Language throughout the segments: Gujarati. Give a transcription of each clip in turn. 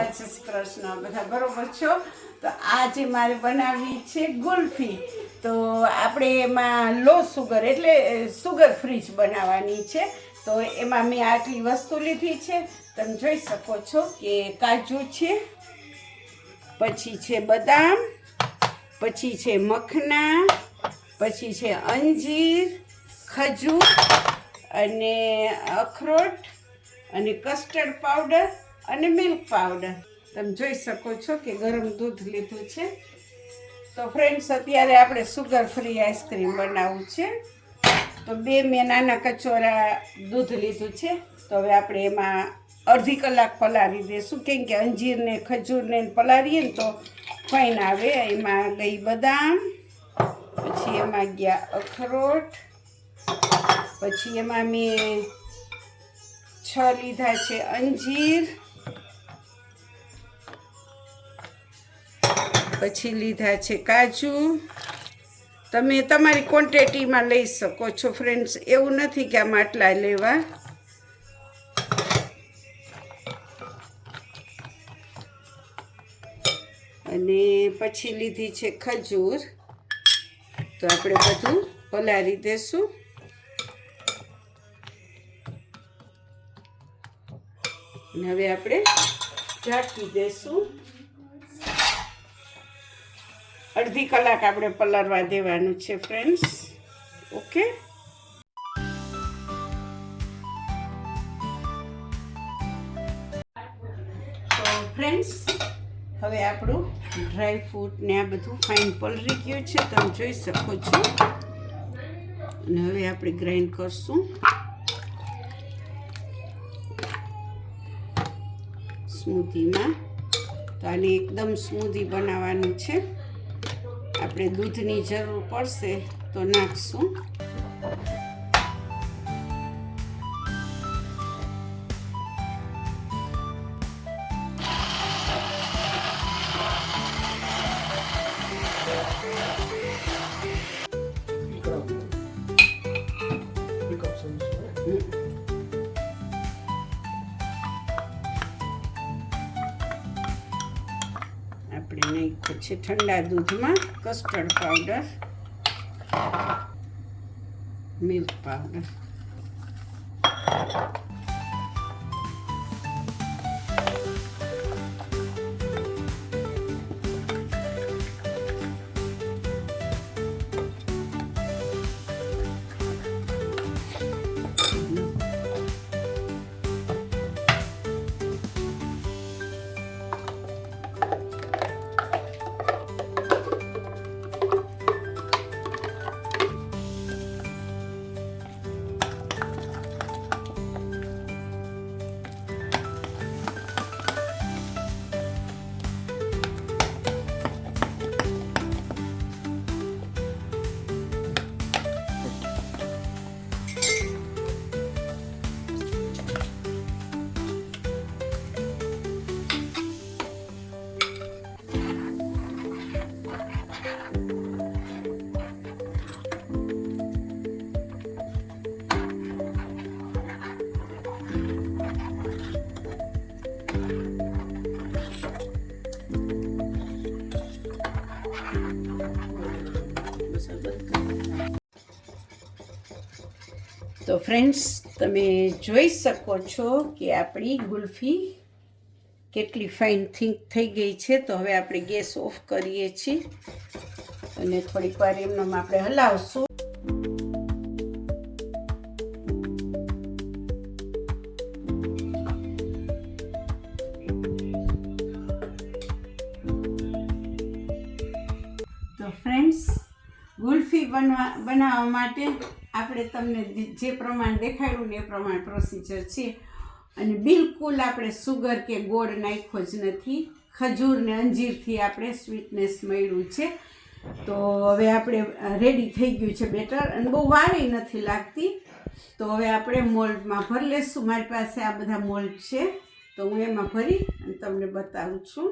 જય શ્રી કૃષ્ણ. બધા બરોબર છો? તો આજે મારે બનાવવી છે ગુલ્ફી. તો આપણે એમાં લો સુગર એટલે સુગર ફ્રી જ બનાવવાની છે. તો એમાં મેં આટલી વસ્તુ લીધી છે. તમે જોઈ શકો છો કે કાજુ છે, પછી છે બદામ, પછી છે મખના, પછી છે અંજીર, ખજૂર અને અખરોટ અને કસ્ટર્ડ પાવડર અને મિલ્ક પાવડર. તમે જોઈ શકો છો કે ગરમ દૂધ લીધું છે. તો ફ્રેન્ડ્સ, અત્યારે આપણે સુગર ફ્રી આઈસ્ક્રીમ બનાવવું છે. તો મેં નાના કચોરા દૂધ લીધું છે. તો હવે આપણે એમાં અડધી કલાક પલાળી દઈશું, કેમ કે અંજીરને ખજૂરને પલાળીએ ને તો ફાઈન આવે. એમાં ગઈ બદામ, પછી એમાં ગયા અખરોટ, પછી એમાં મેં 6 લીધા છે અંજીર, પછી લીધા છે કાજુ. તમે તમારી ક્વોન્ટિટીમાં લઈ શકો છો ફ્રેન્ડ્સ, એવું નથી કે આમાં આટલા લેવા. અને પછી લીધી છે ખજૂર. તો આપણે બધું પલાળી દેશું. અને હવે આપણે ઢાંકી દેશું. અડધી કલાક આપણે પલાળવા દેવાનું છે ફ્રેન્ડ્સ. ઓકે, તો ફ્રેન્ડ્સ, હવે આપણું ડ્રાય ફ્રૂટ ને આ બધું ફાઇન પલળી ગયું છે, તમે જોઈ શકો છો. અને હવે આપણે ગ્રાઇન્ડ કરશું સ્મૂધીમાં. તો આને એકદમ સ્મૂધી બનાવવાનું છે. આપણે દૂધની જરૂર પડશે તો નાખશું. આપણે નાખ્યું છે ઠંડા દૂધમાં કસ્ટર્ડ પાવડર, મિલ્ક પાવડર. તો ફ્રેન્ડ્સ, તમે જોઈ શકો છો કે આપણી ગુલ્ફી કેટલી ફાઇન થિંક થઈ ગઈ છે. તો હવે આપણે ગેસ ઓફ કરીએ છીએ અને થોડીક વાર એમને આપણે હલાવશું. તો ફ્રેન્ડ્સ, ગુલ્ફી બનાવવા માટે આપણે તમને જે પ્રમાણે દેખાડ્યું ને એ પ્રમાણે પ્રોસિજર છે. અને બિલકુલ આપણે સુગર કે ગોળ નાખ્યો જ નથી. ખજૂર ને અંજીરથી આપણે સ્વીટનેસ મળ્યું છે. તો હવે આપણે રેડી થઈ ગયું છે બેટર, અને બહુ વારે નથી લાગતી. તો હવે આપણે મોલ્ડમાં ભરી લેશું. મારી પાસે આ બધા મોલ્ડ છે, તો હું એમાં ભરી અને તમને બતાવું છું.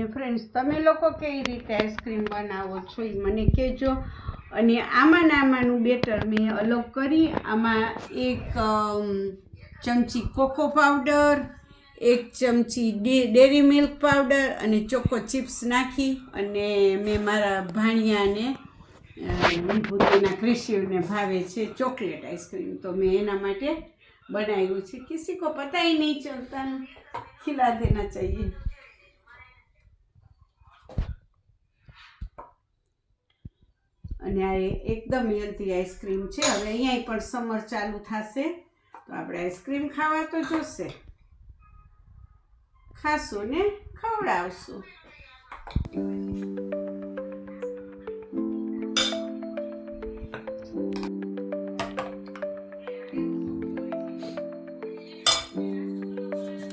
અને ફ્રેન્ડ્સ તમે લોકો કઈ રીતે આઈસ્ક્રીમ બનાવો છો એ મને કહેજો. અને આમાંનું બેટર મેં અલગ કરી, આમાં 1 ચમચી કોકો પાવડર, 1 ચમચી ડેરી મિલ્ક પાવડર અને ચોકો ચિપ્સ નાખી અને મેં મારા ભાણિયાને વિભૂતિના ક્રિશિવને ભાવે છે ચોકલેટ આઈસ્ક્રીમ, તો મેં એના માટે बनाई છે. किसी को पता ही नहीं चलता, खिला देना चाहिए. અને આ એકદમ હેલ્ધી આઈસ્ક્રીમ છે. હવે અહીંયા પણ સમર ચાલુ થશે તો આપણે આઈસ્ક્રીમ ખાવા તો જોશે, ખાશું ને ખવડાવશું.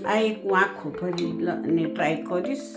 આ એક હું આખું ભરી અને ટ્રાય કરીશ.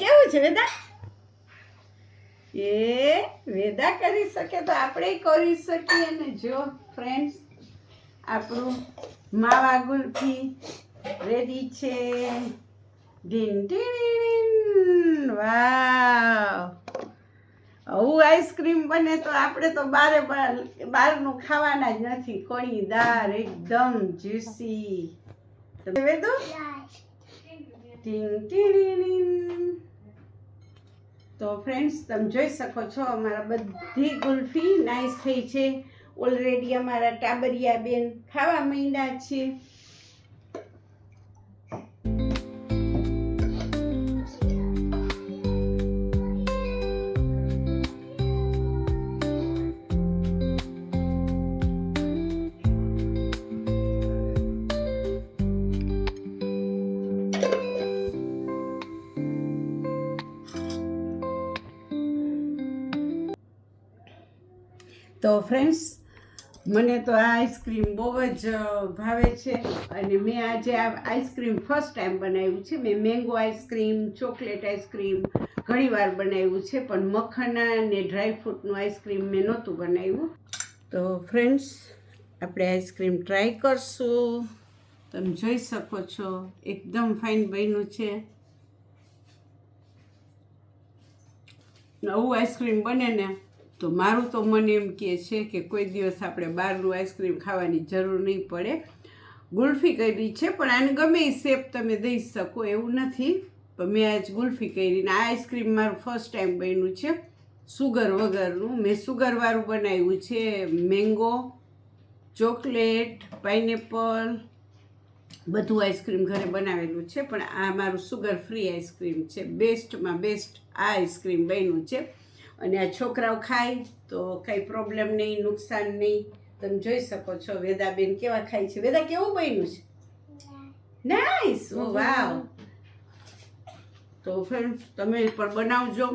કેવું છે વેદા? વેદા કરી શકે તો આપણે કરી શકીએ ને. જો ફ્રેન્ડ્સ, આપણું માવા ગુલ્ફી રેડી છે. ડીન ડીન, વાવ! આવું આઈસ્ક્રીમ બને તો આપણે તો બહારનું ખાવાના જ નથી. કોણીદાર, એકદમ જ્યુસી. વેદો તો ફ્રેન્ડ્સ, તમે જોઈ શકો છો અમારા બધી ગુલ્ફી નાઈસ થઈ છે. ઓલરેડી અમારા ટાબરિયા બેન ખાવા માંડ્યા છે. તો ફ્રેન્ડ્સ, મને તો આ આઈસ્ક્રીમ બહુ જ ભાવે છે અને મેં આજે આ આઈસ્ક્રીમ ફર્સ્ટ ટાઈમ બનાવ્યું છે. મેં મેંગો આઈસ્ક્રીમ, ચોકલેટ આઈસ્ક્રીમ ઘણીવાર બનાવ્યું છે, પણ મખના અને ડ્રાયફ્રૂટનું આઈસ્ક્રીમ મેં નહોતું બનાવ્યું. તો ફ્રેન્ડ્સ, આપણે આઈસ્ક્રીમ ટ્રાય કરશું. તમે જોઈ શકો છો એકદમ ફાઇન બન્યું છે. નવું આઈસ્ક્રીમ બને ને તો મારું તો મને એમ કહે છે કે કોઈ દિવસ આપણે બહારનું આઈસ્ક્રીમ ખાવાની જરૂર નહીં પડે. ગુલ્ફી કરી છે, પણ આને ગમે એ શેપ તમે દઈ શકો એવું નથી. પણ મેં આજ ગુલ્ફી કરી ને આ આઈસ્ક્રીમ મારું ફર્સ્ટ ટાઈમ બન્યું છે સુગર વગરનું. મેં સુગરવાળું બનાવ્યું છે, મેંગો, ચોકલેટ, પાઇનેપલ બધું આઈસ્ક્રીમ ઘરે બનાવેલું છે, પણ આ મારું સુગર ફ્રી આઈસ્ક્રીમ છે. બેસ્ટમાં બેસ્ટ આ આઈસ્ક્રીમ બન્યું છે. અને આ છોકરાઓ ખાય તો કંઈ પ્રોબ્લેમ નહીં, નુકસાન નહીં. તમે જોઈ શકો છો વેદાબેન કેવા ખાય છે. વેદા, કેવું બન્યું છે? નાઈસ, ઓ વાવ! તો ફ્રેન્ડ, તમે પણ બનાવજો.